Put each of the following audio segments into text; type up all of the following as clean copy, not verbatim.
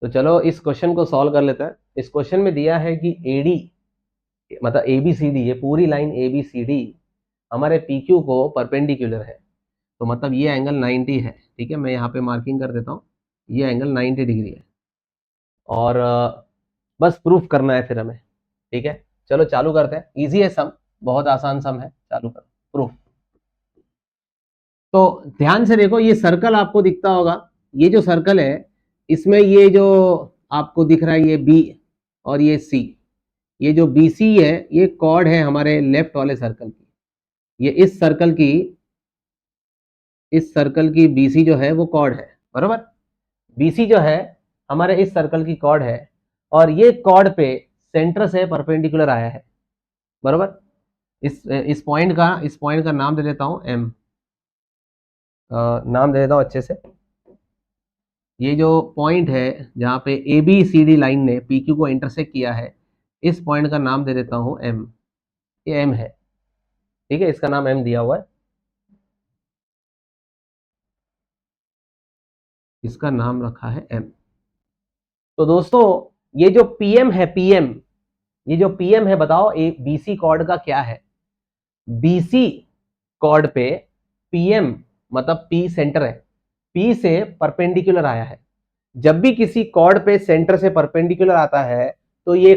तो चलो इस क्वेश्चन को सॉल्व कर लेते हैं। इस क्वेश्चन में दिया है कि एडी मतलब ABCD, ये पूरी लाइन ABCD हमारे PQ को परपेंडिकुलर है। तो मतलब ये एंगल 90 है। ठीक है, मैं यहाँ पे मार्किंग कर देता हूँ, ये एंगल 90 डिग्री है। और बस प्रूफ करना है फिर हमें। ठीक है, चलो चालू करते हैं। इजी है सम, बहुत आसान सम है। चालू करो प्रूफ। तो ध्यान से देखो, ये सर्कल आपको दिखता होगा। ये जो सर्कल है, इसमें ये जो आपको दिख रहा है ये B और ये C, ये जो BC है ये कॉर्ड है हमारे लेफ्ट वाले सर्कल की। ये इस सर्कल की BC जो है वो कॉर्ड है, बरोबर। BC जो है हमारे इस सर्कल की कॉर्ड है, और ये कॉर्ड पे सेंटर से परपेंडिकुलर आया है, बरोबर। इस पॉइंट का नाम दे देता हूं M, नाम दे देता हूं अच्छे से। ये जो पॉइंट है जहां पे ABCD लाइन ने PQ को इंटरसेक्ट किया है, इस पॉइंट का नाम दे देता हूं M। ये M है, ठीक है, इसका नाम M दिया हुआ है, इसका नाम रखा है M। तो दोस्तों ये जो PM है, ये जो PM है, बताओ BC कॉर्ड का क्या है। BC कॉर्ड पे PM मतलब P सेंटर है, P से परपेंडिकुलर आया है। जब भी किसी कॉर्ड पे सेंटर से परपेंडिकुलर आता है तो ये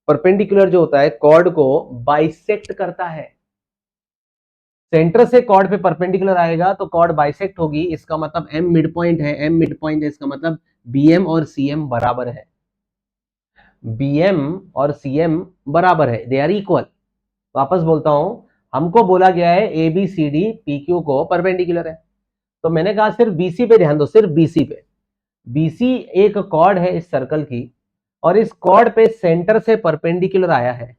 परपेंडिकुलर जो होता है कॉर्ड को बाइसेक्ट करता है। सेंटर से कॉर्ड पे परपेंडिकुलर आएगा तो कॉर्ड बाइसेक्ट होगी, इसका मतलब M मिड पॉइंट है, M मिड पॉइंट है, इसका मतलब BM और CM बराबर है। BM और CM बराबर है, दे आर इक्वल। वापस बोलता हूं, हमको बोला गया है ABCD PQ को परपेंडिकुलर है, तो मैंने कहा सिर्फ BC पे ध्यान दो, सिर्फ BC पे। BC एक कॉर्ड है इस सर्कल की, और इस कॉर्ड पे सेंटर से परपेंडिकुलर आया है।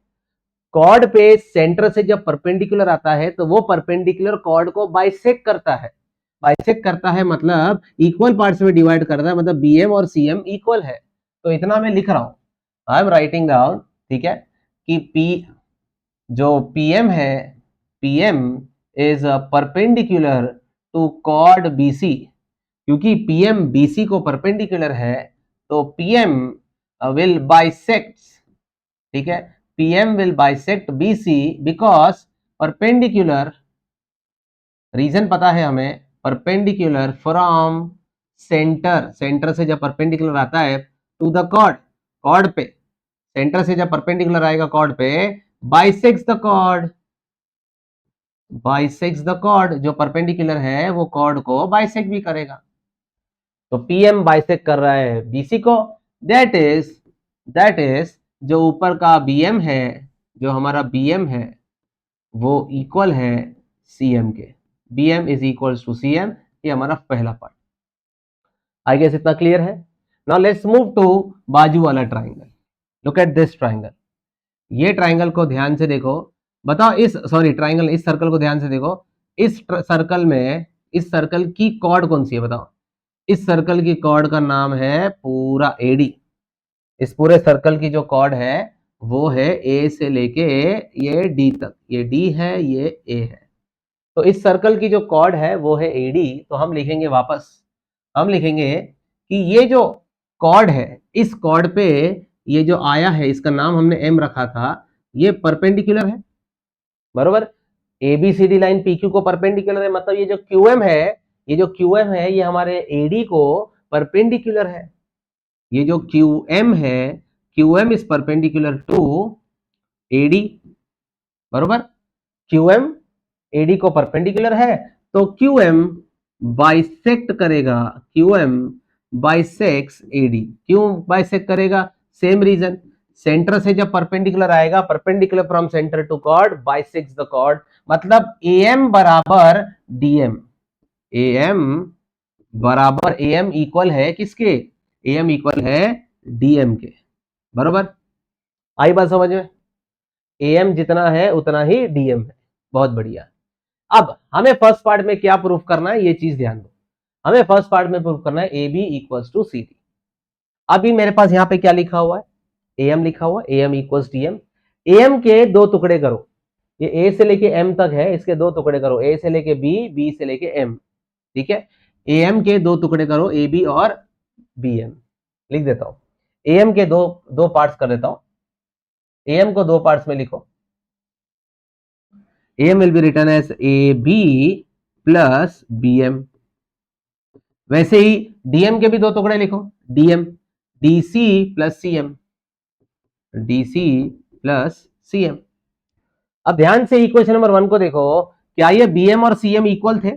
कॉर्ड पे सेंटर से जब परपेंडिकुलर आता है तो वो परपेंडिकुलर कॉर्ड को बाइसेक्ट करता है। बाइसेक्ट करता है मतलब इक्वल पार्ट्स में डिवाइड करता है, मतलब BM और CM इक्वल है। तो इतना मैं लिख रहा हूं, आई एम राइटिंग डाउन, ठीक है, कि जो PM है, PM is perpendicular to chord BC। क्योंकि PM BC को परपेंडिकुलर है तो PM विल बाइसेक्ट, ठीक है, PM will bisect BC because perpendicular, reason पता है हमें, परपेंडिकुलर फ्रॉम सेंटर, सेंटर से जब परपेंडिकुलर आता है टू द कॉर्ड, कॉर्ड पे सेंटर से जब परपेंडिकुलर आएगा कॉर्ड पे, bisects the chord, bisects the chord, जो परपेंडिकुलर है वो कॉर्ड को बाइसेक्ट भी करेगा। तो PM बाइसेक्ट कर रहा है BC को, दैट इज जो ऊपर का BM है, जो हमारा BM है वो इक्वल है CM के। BM is equal to CM, ये हमारा पहला पार्ट। आई गेस इतना क्लियर है। नाउ लेट्स मूव टू बाजू वाला triangle. Look at this triangle. ये ट्राइंगल को ध्यान से देखो, बताओ इस ट्राइंगल, इस सर्कल को ध्यान से देखो। इस सर्कल में, इस सर्कल की कॉर्ड कौन सी है बताओ। इस सर्कल की कॉर्ड का नाम है पूरा AD। इस पूरे सर्कल की जो कॉर्ड है वो है A से लेके ये D तक, ये D है, ये A है। तो इस सर्कल की जो कॉर्ड है वो है AD। तो हम लिखेंगे वापस, हम लिखेंगे कि ये जो कॉर्ड है, इस कॉर्ड पे ये जो आया है, इसका नाम हमने M रखा था, ये परपेंडिकुलर है, बरोबर। ABCD लाइन PQ को परपेंडिकुलर है, मतलब ये जो QM है, ये जो QM है ये हमारे AD को परपेंडिकुलर है। ये जो QM है, QM is perpendicular to AD, बरोबर। QM AD को परपेंडिकुलर है तो QM बाइसेक्ट करेगा, QM बाइसेक्ट्स AD। क्यों बाइसेक्ट करेगा? सेम रीजन, सेंटर से जब परपेंडिकुलर आएगा, perpendicular from centre to chord, bisects the chord, मतलब AM बराबर DM। AM बराबर AM इक्वल है किसके? AM इक्वल है DM के, बरोबर। आई बात समझ में? AM जितना है उतना ही DM है, बहुत बढ़िया। अब हमें फर्स्ट पार्ट में क्या प्रूफ करना है, ये चीज ध्यान दो। हमें फर्स्ट पार्ट में प्रूफ करना है AB इक्वल्स टू CD। अभी मेरे पास यहां पे क्या लिखा हुआ है? AM लिखा हुआ है, AM इक्वल्स DM। AM के दो टुकड़े करो, ये A से लेके M तक है, इसके दो टुकड़े करो, A से लेके B, B से लेके M, ठीक है। AM के दो टुकड़े करो, AB और BM। लिख देता हूं, एम के दो पार्ट्स कर देता हूं, एम को दो पार्ट्स में लिखो, M will be written as a B plus b m. वैसे ही डीएम के भी दो टुकड़े लिखो, DM DC plus CM, DC plus CM. अब ध्यान से इक्वेशन नंबर 1 को देखो, क्या ये बीएम और सीएम इक्वल थे?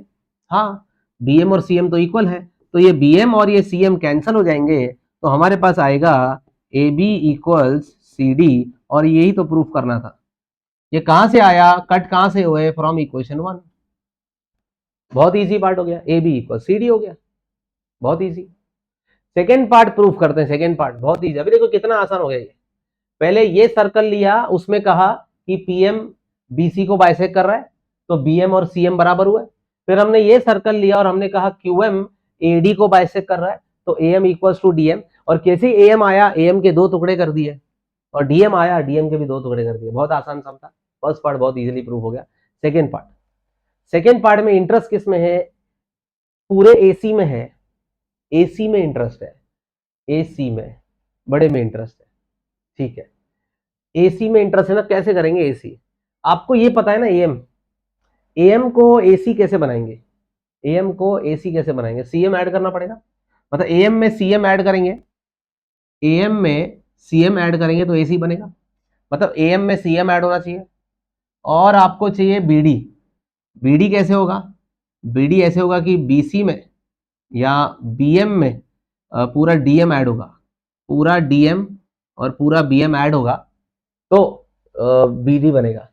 हाँ, बीएम और सीएम तो इक्वल है, तो ये बीएम और ये सीएम कैंसिल हो जाएंगे, तो हमारे पास आएगा a b equals c d, और यही तो प्रूफ करना था। ये कहां से आया, कट कहां से हुए, फ्रॉम इक्वेशन 1। बहुत इजी पार्ट हो गया, a B equal c d हो गया, बहुत इजी। सेकेंड पार्ट प्रूफ करते हैं, सेकेंड पार्ट बहुत इजी। अभी देखो कितना आसान हो गया ये। पहले ये सर्कल लिया, उसमें कहा कि पीएम बीसी को बाइसेक्ट कर रहा है, तो बीएम और सीएम बराबर हुए। फिर हमने ये सर्कल लिया और हमने कहा क्यूएम एडी को बाइसेक्ट कर रहा है, तो एएम इक्वल्स टू डीएम, और कैसे एएम आया, एएम के दो टुकड़े कर दिए, और डीएम आया, डीएम के भी दो टुकड़े कर दिए। बहुत आसान सम था। फर्स्ट पार्ट बहुत इजीली प्रूफ हो गया। सेकेंड पार्ट में इंटरेस्ट किस में है, पूरे एसी में है, एसी में इंटरेस्ट है, एसी में बड़े में इंटरेस्ट है, ठीक है। एसी में इंटरेस्ट है ना, कैसे करेंगे एसी, आपको ये पता है ना, एएम, एएम को एसी कैसे बनाएंगे, एएम को एसी कैसे बनाएंगे, सीएम ऐड करना पड़ेगा, मतलब एएम में सीएम ऐड करेंगे, एएम में सीएम ऐड करेंगे तो एसी बनेगा, मतलब एएम में सीएम ऐड होना चाहिए। और आपको चाहिए बीडी, बीडी कैसे होगा, बीडी ऐसे होगा कि बीसी में या बीएम में पूरा डीएम ऐड होगा, पूरा डीएम और पूरा बीएम ऐड होगा, तो बीडी बनेगा।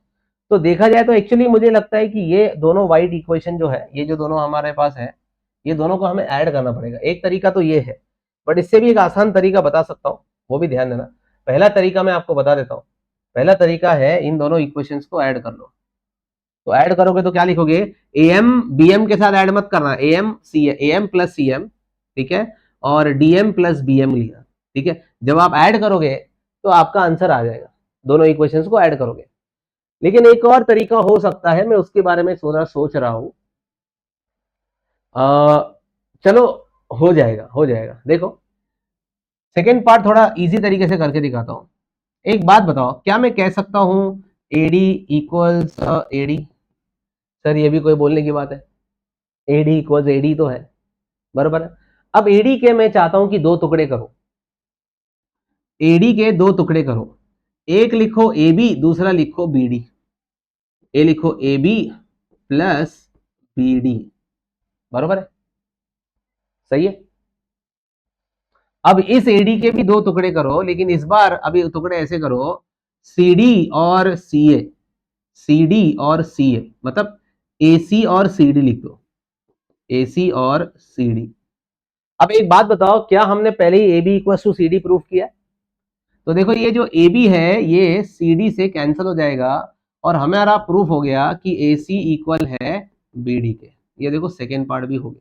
तो देखा जाए तो एक्चुअली मुझे लगता है कि ये दोनों वाइड इक्वेशन जो है, ये जो दोनों हमारे पास है, ये दोनों को हमें ऐड करना पड़ेगा। एक तरीका तो ये है, बट इससे भी एक आसान तरीका बता सकता हूँ, वो भी ध्यान देना। पहला तरीका मैं आपको बता देता हूँ, पहला तरीका है इन दोनों इक्वेशंस को ऐड कर लो। तो ऐड करोगे तो क्या लिखोगे, एएम बीएम के साथ ऐड मत करना, AM C AM plus CM, ठीक है, और डीएम प्लस बीएम लिखा, ठीक है। जब आप ऐड करोगे तो आपका आंसर आ जाएगा, दोनों इक्वेशंस को ऐड करोगे। लेकिन एक और तरीका हो सकता है, मैं उसके बारे में सोच रहा हूं, चलो हो जाएगा, हो जाएगा। देखो सेकेंड पार्ट थोड़ा इजी तरीके से करके दिखाता हूं। एक बात बताओ, क्या मैं कह सकता हूं एडी इक्वल्स एडी, सर ये भी कोई बोलने की बात है, एडी इक्वल्स एडी तो है, बराबर है। अब एडी के मैं चाहता हूं कि दो टुकड़े करो, एडी के दो टुकड़े करो, एक लिखो ए बी, दूसरा लिखो बी डी, ए लिखो a B plus B d, बराबर है, सही है। अब इस एडी के भी दो टुकड़े करो, लेकिन इस बार अभी टुकड़े ऐसे करो, सी डी और सी ए, सी डी और सी ए, मतलब ए सी और सी डी लिख दो, ए सी और सी डी। अब एक बात बताओ, क्या हमने पहले ही A B equal to C D proof किया? तो देखो ये जो ए बी है ये सी डी से कैंसिल हो जाएगा, और हमारा प्रूफ हो गया कि ए सी इक्वल है बी डी के। ये देखो सेकेंड पार्ट भी हो गया,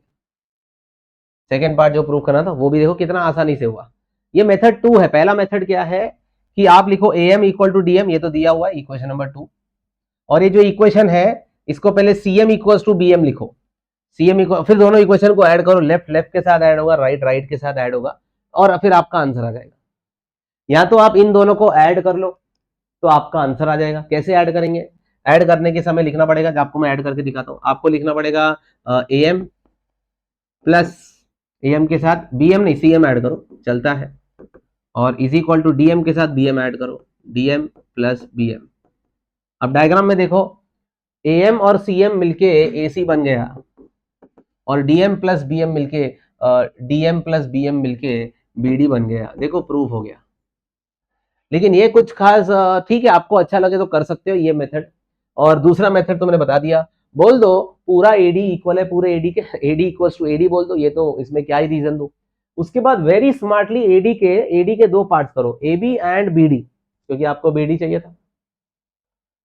सेकेंड पार्ट जो प्रूव करना था वो भी देखो कितना आसानी से हुआ। ये मेथड 2 है। पहला मेथड क्या है कि आप लिखो एम इक्वल टू डीएम, ये तो दिया हुआ है इक्वेशन नंबर 2, और ये जो इक्वेशन है इसको पहले सीएम इक्वल टू बीएम लिखो, सीएम इक्वल, फिर दोनों इक्वेशन को ऐड करो, लेफ्ट लेफ्ट के साथ ऐड होगा, राइट राइट के साथ ऐड होगा, और फिर आपका आंसर आ जाएगा। या तो आप इन दोनों को ऐड कर लो तो आपका आंसर आ जाएगा। कैसे ऐड करेंगे, ऐड करने के समय लिखना पड़ेगा, जब आपको मैं ऐड करके दिखाता हूं, आपको लिखना पड़ेगा एम प्लस एम के साथ बीएम नहीं सीएम ऐड करो, चलता है, और इज इक्वल टू डीएम के साथ बीएम ऐड करो, डीएम प्लस बीएम। अब डायग्राम में देखो, एएम और सीएम मिलके एसी बन गया, और डीएम प्लस बीएम मिलके डीएम प्लस बीएम मिलके बीडी बन गया। देखो प्रूफ हो गया। लेकिन ये कुछ खास ठीक है, आपको अच्छा लगे तो कर सकते हो ये मेथड, और दूसरा मेथड तो मैंने बता दिया। बोल दो पूरा एडी इक्वल है, पूरे एडी के एडी इक्वल्स टू एडी बोल दो, ये तो इसमें क्या ही रीजन दो। उसके बाद वेरी स्मार्टली एडी के दो पार्ट्स करो, A B and B D, क्योंकि आपको बी डी चाहिए था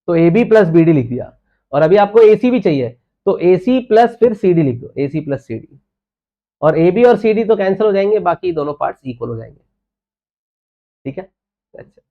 तो A B plus B D लिख दिया, और अभी आपको ए सी भी चाहिए तो ए सी प्लस फिर सी डी लिख दो, ए सी प्लस सी डी, और ए बी और सी डी तो कैंसिल हो जाएंगे, बाकी दोनों पार्ट्स इक्वल हो जाएंगे, ठीक है। अच्छा।